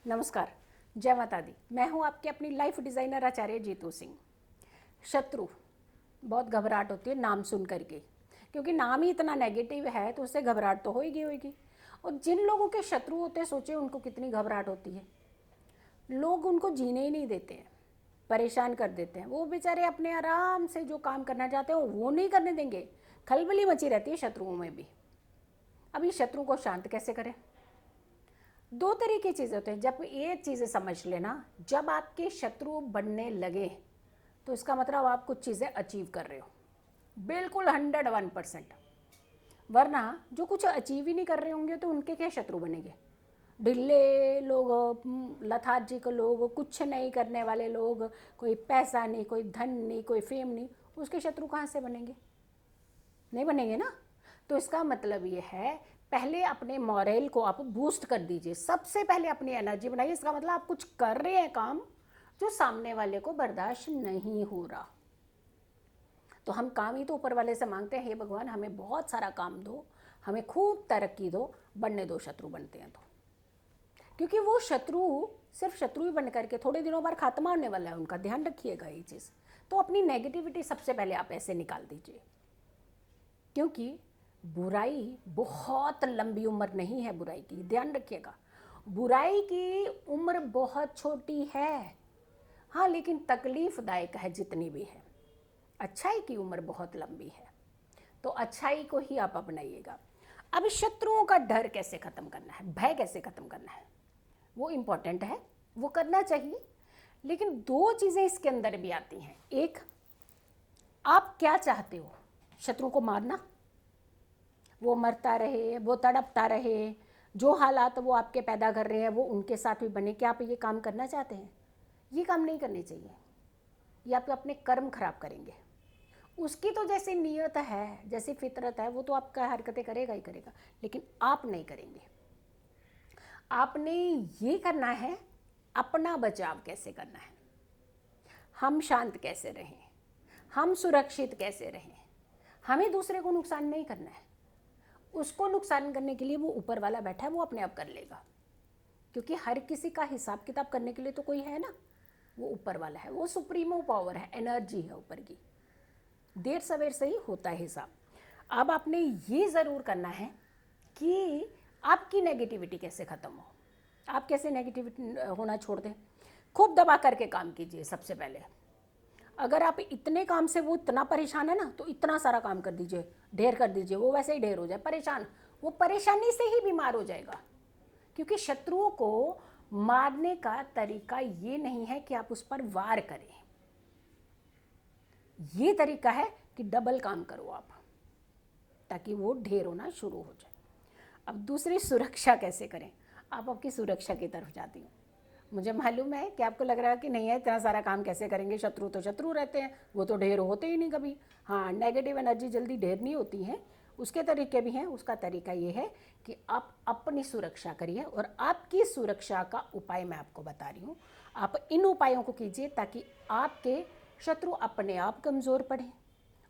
नमस्कार, जय माता दी। मैं हूं आपकी अपनी लाइफ डिज़ाइनर आचार्य जीतू सिंह। शत्रु, बहुत घबराहट होती है नाम सुन करके, क्योंकि नाम ही इतना नेगेटिव है तो उससे घबराहट तो होगी होगी। और जिन लोगों के शत्रु होते हैं, सोचे उनको कितनी घबराहट होती है। लोग उनको जीने ही नहीं देते हैं, परेशान कर देते हैं। वो बेचारे अपने आराम से जो काम करना चाहते हैं वो नहीं करने देंगे। खलबली मची रहती है शत्रुओं में भी। अब इस शत्रु को शांत कैसे करें? दो तरह की चीज़ें होती हैं। जब ये चीज़ें समझ लेना, जब आपके शत्रु बनने लगे तो इसका मतलब आप कुछ चीज़ें अचीव कर रहे हो, बिल्कुल 101%। वरना जो कुछ अचीव ही नहीं कर रहे होंगे तो उनके क्या शत्रु बनेंगे? ढिल्ले लोग, लथार्जिक लोग, कुछ नहीं करने वाले लोग, कोई पैसा नहीं, कोई धन नहीं, कोई फेम नहीं, उसके शत्रु कहाँ से बनेंगे? नहीं बनेंगे ना। तो इसका मतलब ये है, पहले अपने मॉरल को आप बूस्ट कर दीजिए। सबसे पहले अपनी एनर्जी बनाइए। इसका मतलब आप कुछ कर रहे हैं काम जो सामने वाले को बर्दाश्त नहीं हो रहा। तो हम काम ही तो ऊपर वाले से मांगते हैं, हे भगवान हमें बहुत सारा काम दो, हमें खूब तरक्की दो, बनने दो। शत्रु बनते हैं तो, क्योंकि वो शत्रु सिर्फ शत्रु ही बन करके थोड़े दिनों बाद खात्मा होने वाला है उनका। ध्यान रखिएगा ये चीज़। तो अपनी नेगेटिविटी सबसे पहले आप ऐसे निकाल दीजिए, क्योंकि बुराई बहुत लंबी उम्र नहीं है बुराई की। ध्यान रखिएगा, बुराई की उम्र बहुत छोटी है, हाँ, लेकिन तकलीफदायक है जितनी भी है। अच्छाई की उम्र बहुत लंबी है। तो अच्छाई को ही आप अपनाइएगा। अब शत्रुओं का डर कैसे खत्म करना है, भय कैसे खत्म करना है, वो इम्पोर्टेंट है, वो करना चाहिए। लेकिन दो चीज़ें इसके अंदर भी आती हैं। एक, आप क्या चाहते हो? शत्रु को मारना, वो मरता रहे, वो तड़पता रहे, जो हालात वो आपके पैदा कर रहे हैं वो उनके साथ भी बने। क्या आप ये काम करना चाहते हैं? ये काम नहीं करने चाहिए। ये आप अपने कर्म खराब करेंगे। उसकी तो जैसी नीयत है, जैसी फितरत है, वो तो आपका हरकतें करेगा ही करेगा, लेकिन आप नहीं करेंगे। आपने ये करना है, अपना बचाव कैसे करना है, हम शांत कैसे रहें, हम सुरक्षित कैसे रहें। हमें दूसरे को नुकसान नहीं करना है। उसको नुकसान करने के लिए वो ऊपर वाला बैठा है, वो अपने आप कर लेगा। क्योंकि हर किसी का हिसाब किताब करने के लिए तो कोई है ना, वो ऊपर वाला है, वो सुप्रीमो पावर है, एनर्जी है ऊपर की। देर सवेर से ही होता है हिसाब। अब आपने ये ज़रूर करना है कि आपकी नेगेटिविटी कैसे ख़त्म हो। आप कैसे नेगेटिविटी होना छोड़ दें? खूब दबा करके काम कीजिए सबसे पहले। अगर आप इतने काम से वो इतना परेशान है ना, तो इतना सारा काम कर दीजिए, ढेर कर दीजिए। वो वैसे ही ढेर हो जाए परेशान, वो परेशानी से ही बीमार हो जाएगा। क्योंकि शत्रुओं को मारने का तरीका ये नहीं है कि आप उस पर वार करें, ये तरीका है कि डबल काम करो आप, ताकि वो ढेर होना शुरू हो जाए। अब दूसरी, सुरक्षा कैसे करें। आप आपकी सुरक्षा की तरफ जाती हूँ। मुझे मालूम है कि आपको लग रहा है कि नहीं है, इतना सारा काम कैसे करेंगे, शत्रु तो शत्रु रहते हैं, वो तो ढेर होते ही नहीं कभी। हाँ, नेगेटिव एनर्जी जल्दी ढेर नहीं होती है, उसके तरीके भी हैं। उसका तरीका ये है कि आप अपनी सुरक्षा करिए, और आपकी सुरक्षा का उपाय मैं आपको बता रही हूँ। आप इन उपायों को कीजिए ताकि आपके शत्रु अपने आप कमज़ोर पड़े,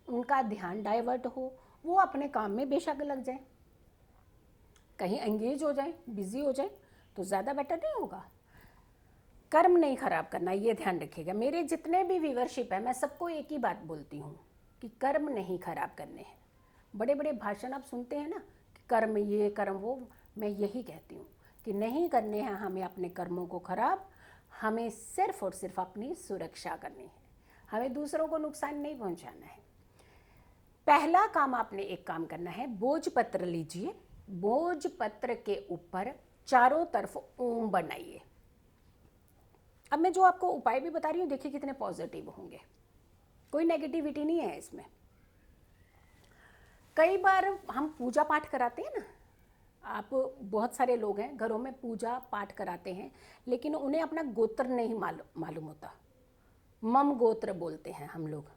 उनका ध्यान डाइवर्ट हो, वो अपने काम में बेशक लग जाए, कहीं एंगेज हो जाए, बिजी हो जाए, तो ज़्यादा बेटर नहीं होगा। कर्म नहीं खराब करना, ये ध्यान रखिएगा। मेरे जितने भी व्यूवरशिप है, मैं सबको एक ही बात बोलती हूँ कि कर्म नहीं खराब करने हैं। बड़े बड़े भाषण आप सुनते हैं ना कि कर्म ये कर्म वो, मैं यही कहती हूँ कि नहीं करने हैं हमें अपने कर्मों को खराब। हमें सिर्फ और सिर्फ अपनी सुरक्षा करनी है, हमें दूसरों को नुकसान नहीं पहुँचाना है। पहला काम आपने एक काम करना है, बोझ पत्र लीजिए, बोझ पत्र के ऊपर चारों तरफ ओम बनाइए। अब मैं जो आपको उपाय भी बता रही हूँ, देखिए कितने पॉजिटिव होंगे, कोई नेगेटिविटी नहीं है इसमें। कई बार हम पूजा पाठ कराते हैं ना, आप बहुत सारे लोग हैं घरों में पूजा पाठ कराते हैं, लेकिन उन्हें अपना गोत्र नहीं मालूम होता। मम गोत्र बोलते हैं हम लोग,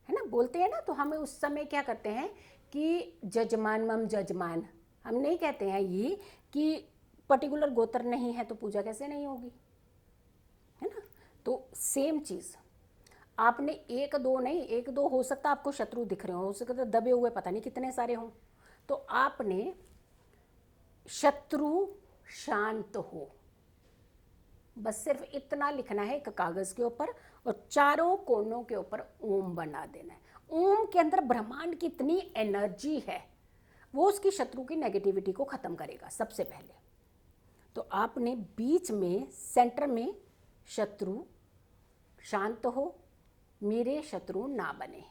है ना, बोलते हैं ना। तो हमें उस समय क्या करते हैं कि जजमान मम जजमान, हम नहीं कहते हैं ये कि पर्टिकुलर गोत्र नहीं है तो पूजा कैसे नहीं होगी, है ना। तो सेम चीज़, आपने एक दो नहीं, एक दो हो सकता आपको शत्रु दिख रहे हो सकता दबे हुए पता नहीं कितने सारे हों, तो आपने शत्रु शांत हो, बस सिर्फ इतना लिखना है एक कागज़ के ऊपर और चारों कोनों के ऊपर ओम बना देना है। ओम के अंदर ब्रह्मांड की इतनी एनर्जी है, वो उसकी शत्रु की नेगेटिविटी को ख़त्म करेगा सबसे पहले। तो आपने बीच में सेंटर में शत्रु शांत हो, मेरे शत्रु ना बने,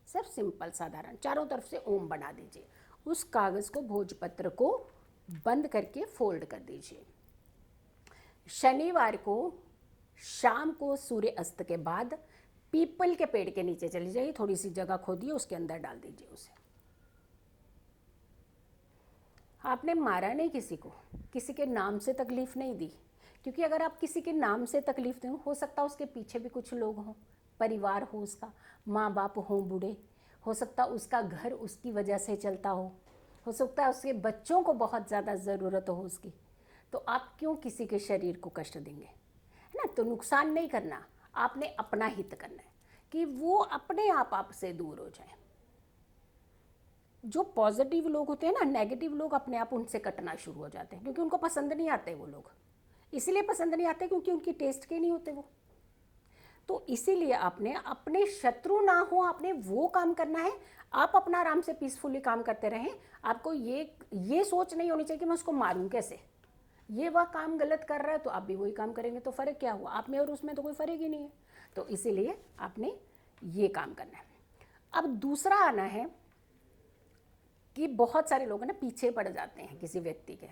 सिर्फ सिंपल साधारण चारों तरफ से ओम बना दीजिए। उस कागज़ को भोजपत्र को बंद करके फोल्ड कर दीजिए। शनिवार को शाम को सूर्य अस्त के बाद पीपल के पेड़ के नीचे चली जाइए, थोड़ी सी जगह खोदिए, उसके अंदर डाल दीजिए उसे। आपने मारा नहीं किसी को, किसी के नाम से तकलीफ नहीं दी, क्योंकि अगर आप किसी के नाम से तकलीफ दें, हो सकता है उसके पीछे भी कुछ लोग हों, परिवार हो उसका, माँ बाप हों बूढ़े, हो सकता है उसका घर उसकी वजह से चलता हो सकता है उसके बच्चों को बहुत ज़्यादा ज़रूरत हो उसकी, तो आप क्यों किसी के शरीर को कष्ट देंगे, है ना। तो नुकसान नहीं करना, आपने अपना हित करना है कि वो अपने आप आपसे दूर हो जाए। जो पॉजिटिव लोग होते हैं ना, नेगेटिव लोग अपने आप उनसे कटना शुरू हो जाते हैं, क्योंकि उनको पसंद नहीं आते वो लोग, इसीलिए पसंद नहीं आते क्योंकि उनकी टेस्ट के नहीं होते वो। तो इसीलिए आपने अपने शत्रु ना हो, आपने वो काम करना है। आप अपना आराम से पीसफुली काम करते रहें। आपको ये सोच नहीं होनी चाहिए कि मैं उसको मारूं कैसे, ये वह काम गलत कर रहा है तो आप भी वही काम करेंगे, तो फ़र्क क्या हुआ, आप में और उसमें तो कोई फ़र्क ही नहीं है। तो इसीलिए आपने ये काम करना है। अब दूसरा आना है कि बहुत सारे लोग ना पीछे पड़ जाते हैं किसी व्यक्ति के।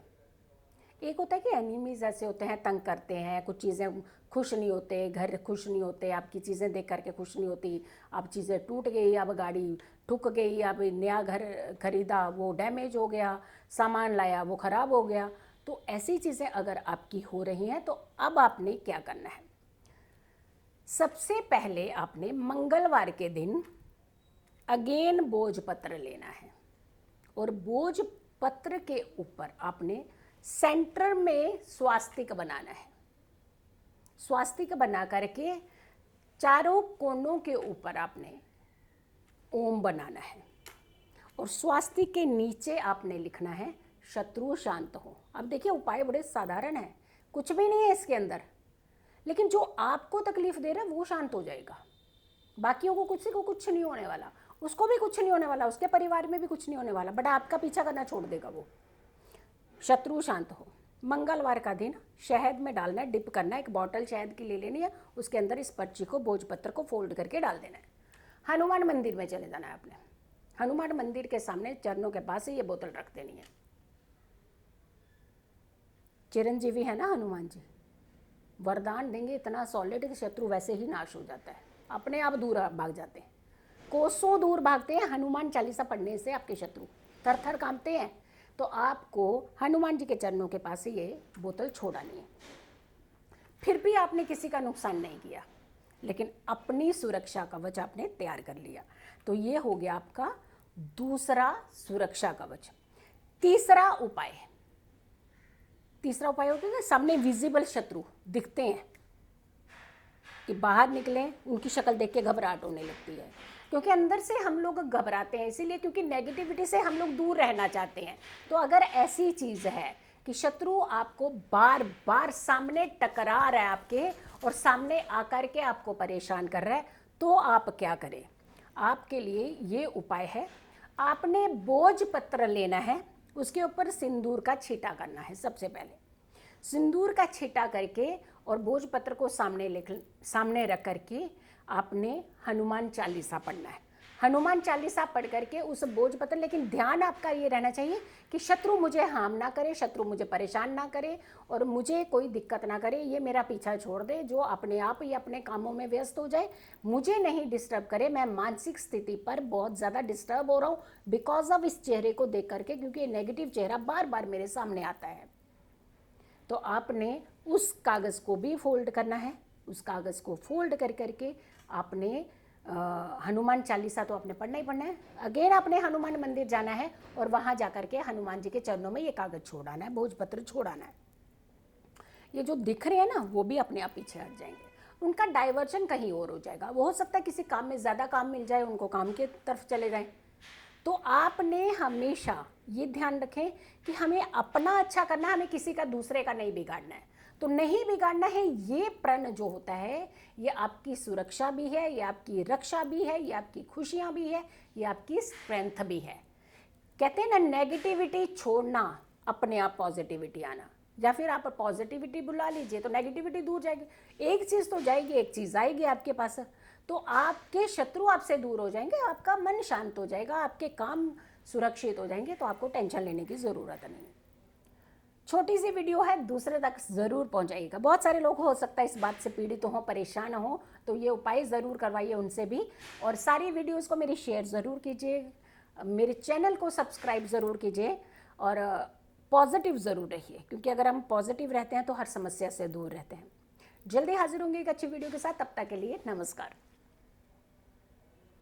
एक होता है कि एनिमीज ऐसे होते हैं, तंग करते हैं, कुछ चीज़ें खुश नहीं होते, घर खुश नहीं होते, आपकी चीज़ें देख करके खुश नहीं होती, अब चीज़ें टूट गई, अब गाड़ी ठुक गई, अब नया घर खरीदा वो डैमेज हो गया, सामान लाया वो ख़राब हो गया। तो ऐसी चीज़ें अगर आपकी हो रही हैं तो अब आपने क्या करना है, सबसे पहले आपने मंगलवार के दिन अगेन भोजपत्र लेना है और भोजपत्र के ऊपर आपने सेंटर में स्वास्तिक बनाना है। स्वास्तिक बना करके चारों कोनों के ऊपर आपने ओम बनाना है और स्वास्तिक के नीचे आपने लिखना है शत्रु शांत हो। अब देखिए उपाय बड़े साधारण है, कुछ भी नहीं है इसके अंदर, लेकिन जो आपको तकलीफ दे रहा है वो शांत हो जाएगा। बाकियों को कुछ नहीं होने वाला, उसको भी कुछ नहीं होने वाला, उसके परिवार में भी कुछ नहीं होने वाला, बट आपका पीछा करना छोड़ देगा वो। शत्रु शांत हो। मंगलवार का दिन शहद में डालना है, डिप करना है, एक बॉटल शहद की ले लेनी है, उसके अंदर इस पर्ची को भोजपत्र को फोल्ड करके डाल देना है। हनुमान मंदिर में चले जाना है आपने, हनुमान मंदिर के सामने चरणों के पास ही ये बोतल रख देनी है। चिरंजीवी है ना हनुमान जी, वरदान देंगे इतना सॉलिड कि शत्रु वैसे ही नाश हो जाता है, अपने आप दूर भाग जाते हैं, कोसों दूर भागते हैं। हनुमान चालीसा पढ़ने से आपके शत्रु थर थर कांपते हैं। तो आपको हनुमान जी के चरणों के पास ही ये बोतल छोड़ानी है। फिर भी आपने किसी का नुकसान नहीं किया, लेकिन अपनी सुरक्षा कवच आपने तैयार कर लिया। तो ये हो गया आपका दूसरा सुरक्षा कवच। तीसरा उपाय होता है सामने विजिबल शत्रु दिखते हैं कि बाहर निकले, उनकी शक्ल देख के घबराहट होने लगती है, क्योंकि अंदर से हम लोग घबराते हैं, इसीलिए क्योंकि नेगेटिविटी से हम लोग दूर रहना चाहते हैं। तो अगर ऐसी चीज़ है कि शत्रु आपको बार बार सामने टकरा रहा है आपके और सामने आकर के आपको परेशान कर रहा है, तो आप क्या करें, आपके लिए ये उपाय है। आपने भोजपत्र लेना है, उसके ऊपर सिंदूर का छींटा करना है। सबसे पहले सिंदूर का छींटा करके और भोजपत्र को सामने रख करके आपने हनुमान चालीसा पढ़ना है। हनुमान चालीसा पढ़ करके उस भोजपत्र, लेकिन ध्यान आपका ये रहना चाहिए कि शत्रु मुझे हार्म ना करे, शत्रु मुझे परेशान ना करे और मुझे कोई दिक्कत ना करे, ये मेरा पीछा छोड़ दे, जो अपने आप ही अपने कामों में व्यस्त हो जाए, मुझे नहीं डिस्टर्ब करे। मैं मानसिक स्थिति पर बहुत ज़्यादा डिस्टर्ब हो रहा हूँ बिकॉज ऑफ इस चेहरे को देख करके, क्योंकि ये नेगेटिव चेहरा बार बार मेरे सामने आता है। तो आपने उस कागज़ को भी फोल्ड करना है। उस कागज़ को फोल्ड कर करके आपने हनुमान चालीसा तो आपने पढ़ना ही पढ़ना है। अगेन आपने हनुमान मंदिर जाना है और वहाँ जा कर के हनुमान जी के चरणों में ये कागज़ छोड़ाना है, भोजपत्र छोड़ाना है। ये जो दिख रहे हैं ना, वो भी अपने आप पीछे हट जाएंगे, उनका डाइवर्जन कहीं और हो जाएगा। वो हो सकता है किसी काम में ज़्यादा काम मिल जाए, उनको काम की तरफ चले जाएं। तो आपने हमेशा ये ध्यान रखें कि हमें अपना अच्छा करना है, हमें किसी का दूसरे का नहीं बिगाड़ना है। तो नहीं बिगाड़ना है। ये प्रण जो होता है ये आपकी सुरक्षा भी है, ये आपकी रक्षा भी है, ये आपकी खुशियाँ भी है, ये आपकी स्ट्रेंथ भी है। कहते हैं ना, नेगेटिविटी छोड़ना, अपने आप पॉजिटिविटी आना। या फिर आप पॉजिटिविटी बुला लीजिए तो नेगेटिविटी दूर जाएगी। एक चीज़ तो जाएगी, एक चीज़ आएगी आपके पास, तो आपके शत्रु आपसे दूर हो जाएंगे, आपका मन शांत हो जाएगा, आपके काम सुरक्षित हो जाएंगे, तो आपको टेंशन लेने की ज़रूरत नहीं। छोटी सी वीडियो है, दूसरे तक ज़रूर पहुंचाइएगा। बहुत सारे लोग हो सकता है इस बात से पीड़ित हो, परेशान हो, तो ये उपाय ज़रूर करवाइए उनसे भी। और सारी वीडियोस को मेरी शेयर ज़रूर कीजिए, मेरे चैनल को सब्सक्राइब ज़रूर कीजिए और पॉजिटिव ज़रूर रहिए, क्योंकि अगर हम पॉजिटिव रहते हैं तो हर समस्या से दूर रहते हैं। जल्दी हाजिर होंगे एक अच्छी वीडियो के साथ, तब तक के लिए नमस्कार।